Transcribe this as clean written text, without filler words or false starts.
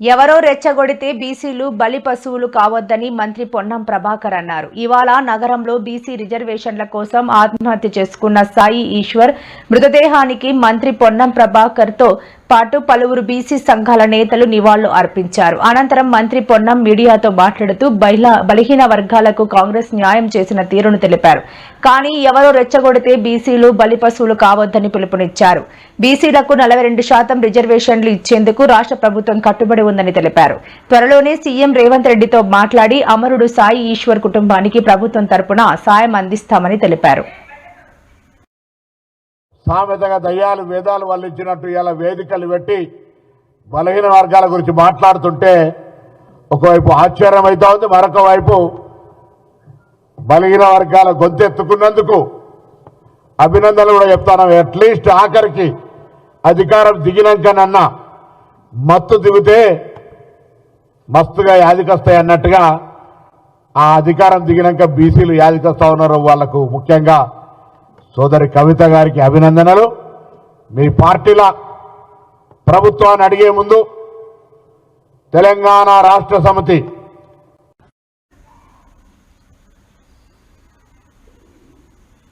ఎవరో రెచ్చగొడితే బీసీలు బలి పశువులు కావద్దని మంత్రి పొన్నం ప్రభాకర్ అన్నారు. ఇవాళ నగరంలో బీసీ రిజర్వేషన్ల కోసం ఆత్మహత్య చేసుకున్న సాయి ఈశ్వర్ మృతదేహానికి మంత్రి పొన్నం ప్రభాకర్ తో పాటు పలువురు బీసీ సంఘాల నేతలు నివాళులు అర్పించారు. అనంతరం మంత్రి పొన్నం మీడియాతో మాట్లాడుతూ బలహీన వర్గాలకు కాంగ్రెస్ న్యాయం చేసిన తీరును తెలిపారు. కానీ ఎవరో రెచ్చగొడితే బీసీలు బలి పశువులు కావద్దని పిలుపునిచ్చారు. బీసీలకు 42% రిజర్వేషన్లు ఇచ్చేందుకు రాష్ట్ర ప్రభుత్వం కట్టుబడి ఉందని తెలిపారు. త్వరలోనే సీఎం రేవంత్ రెడ్డితో మాట్లాడి అమరుడు సాయి ఈశ్వర్ కుటుంబానికి ప్రభుత్వం తరపున సాయం అందిస్తామని తెలిపారు. సామెతగా దయ్యాలు వేదాలు వల్లించినట్టు ఇలా వేదికలు పెట్టి బలహీన వర్గాల గురించి మాట్లాడుతుంటే ఒకవైపు ఆశ్చర్యం అవుతా ఉంది, మరొక వైపు బలహీన వర్గాల గొంతెత్తుకున్నందుకు అభినందనలు కూడా చెప్తాను. అట్లీస్ట్ ఆఖరికి అధికారం దిగినాకనన్నా మత్తు దిగితే మస్తుగా యాదికొస్తాయి అన్నట్టుగా ఆ అధికారం దిగినాక బీసీలు యాదికొస్తా ఉన్నారు. వాళ్లకు ముఖ్యంగా సోదరి కవిత గారికి అభినందనలు. మీ పార్టీల ప్రభుత్వాన్ని అడిగే ముందు తెలంగాణ రాష్ట్ర సమితి